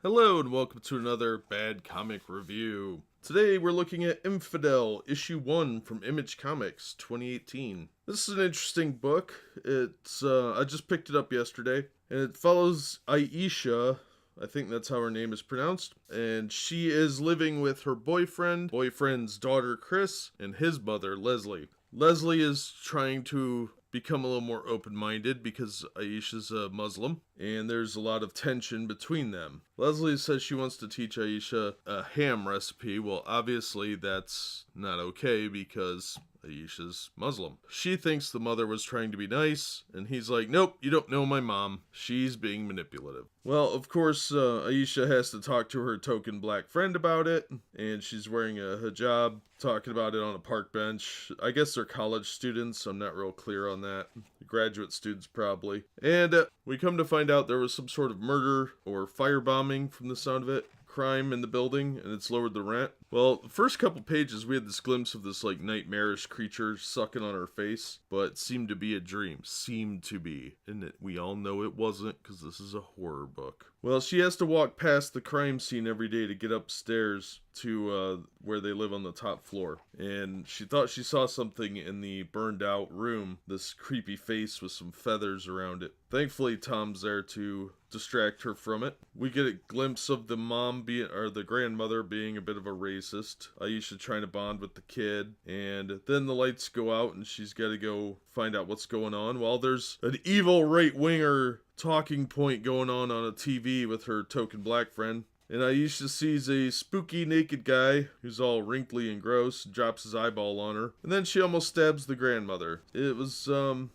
Hello and welcome to another Bad Comic Review. Today we're looking at Infidel, issue 1 from Image Comics 2018. This is an interesting book. I just picked it up yesterday, and it follows Aisha. I think that's how her name is pronounced. And she is living with her boyfriend's daughter Chris, and his mother Leslie. Leslie is trying to become a little more open-minded because Aisha's a Muslim, and there's a lot of tension between them. Leslie says she wants to teach Aisha a ham recipe. Well, obviously that's not okay because Aisha's Muslim. She thinks the mother was trying to be nice, and he's like, nope, you don't know my mom. She's being manipulative. Well, of course, Aisha has to talk to her token black friend about it, and she's wearing a hijab, talking about it on a park bench. I guess they're college students, I'm not real clear on that. Graduate students, probably. And we come to find out there was some sort of murder or firebombing from the sound of it. Crime in the building, and it's lowered the rent. Well, the first couple pages we had this glimpse of this like nightmarish creature sucking on her face, but it seemed to be a dream. Seemed to be. And we all know it wasn't, because this is a horror book. Well, she has to walk past the crime scene every day to get upstairs to where they live on the top floor. And she thought she saw something in the burned out room, this creepy face with some feathers around it. Thankfully, Tom's there to distract her from it. We get a glimpse of the the grandmother being a bit of a racist. Aisha trying to bond with the kid, and then the lights go out and she's got to go find out what's going on. Well, there's an evil right-winger talking point going on a TV with her token black friend. And Aisha sees a spooky naked guy who's all wrinkly and gross, drops his eyeball on her, and then she almost stabs the grandmother. It was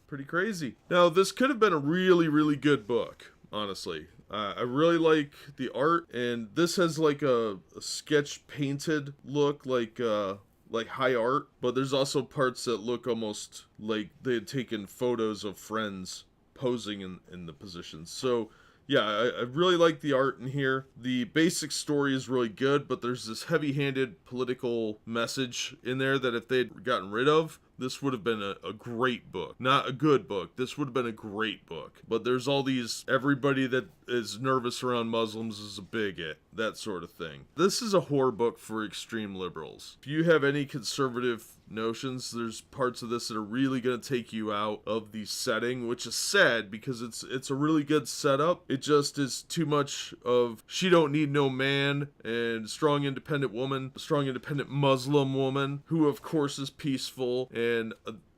pretty crazy. Now, this could have been a really, really good book, honestly. I really like the art, and this has like a sketch painted look, like high art, but there's also parts that look almost like they had taken photos of friends posing in the positions. So yeah, I really like the art in here. The basic story is really good, but there's this heavy-handed political message in there that if they'd gotten rid of, this would have been a great book. Not a good book. This would have been a great book. But there's all these, everybody that is nervous around Muslims is a bigot, that sort of thing. This is a horror book for extreme liberals. If you have any conservative notions, there's parts of this that are really going to take you out of the setting, which is sad because it's a really good setup. It just is too much of she don't need no man, and strong independent woman, strong independent Muslim woman, who of course is peaceful, and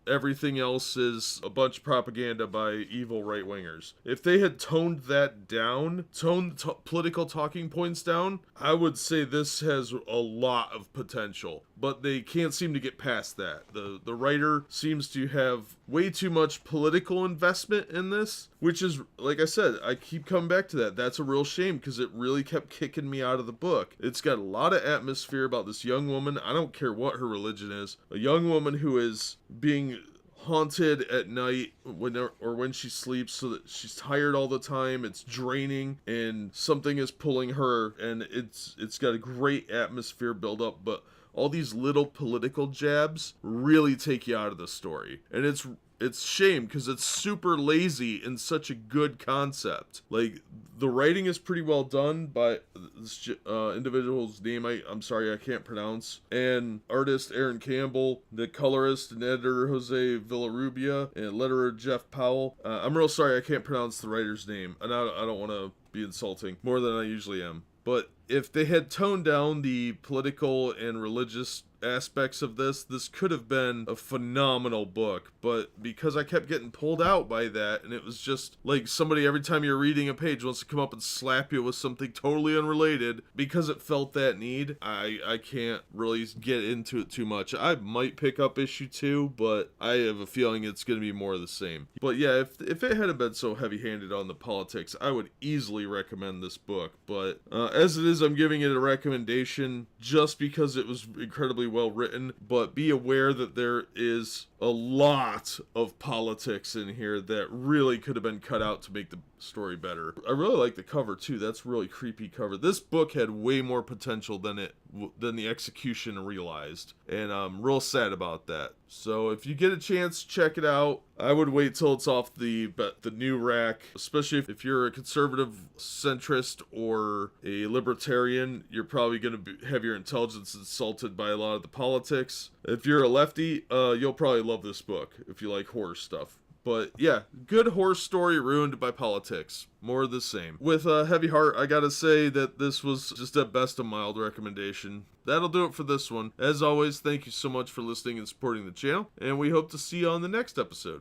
everything else is a bunch of propaganda by evil right-wingers. If they had toned that down, political talking points down, I would say this has a lot of potential. But they can't seem to get past that. The writer seems to have way too much political investment in this, which is, like I said, I keep coming back to that. That's a real shame because it really kept kicking me out of the book. It's got a lot of atmosphere about this young woman. I don't care what her religion is. A young woman who is being haunted at night when she sleeps, so that she's tired all the time. It's draining, and something is pulling her, and it's got a great atmosphere build up, but all these little political jabs really take you out of the story. And it's shame because it's super lazy and such a good concept. Like, the writing is pretty well done by this individual's name I'm sorry I can't pronounce, and artist Aaron Campbell, the colorist and editor Jose Villarrubia, and letterer Jeff Powell. I'm real sorry I can't pronounce the writer's name, and I don't want to be insulting more than I usually am. But if they had toned down the political and religious aspects of this could have been a phenomenal book. But because I kept getting pulled out by that, and it was just like somebody, every time you're reading a page, wants to come up and slap you with something totally unrelated, because it felt that need, I can't really get into it too much. I might pick up issue 2, but I have a feeling it's going to be more of the same. But yeah, if it hadn't been so heavy-handed on the politics, I would easily recommend this book. But as it is, I'm giving it a recommendation just because it was incredibly well written, but be aware that there is a lot of politics in here that really could have been cut out to make the story better. I really like the cover too. That's a really creepy cover. This book had way more potential than the execution realized, and I'm real sad about that. So if you get a chance, check it out. I would wait till it's off the new rack, especially if you're a conservative centrist or a libertarian. You're probably going to have your intelligence insulted by a lot of the politics. If you're a lefty, you'll probably love this book if you like horror stuff. But yeah, good horror story ruined by politics. More of the same. With a heavy heart, I gotta say that this was just at best a mild recommendation. That'll do it for this one. As always, thank you so much for listening and supporting the channel, and we hope to see you on the next episode.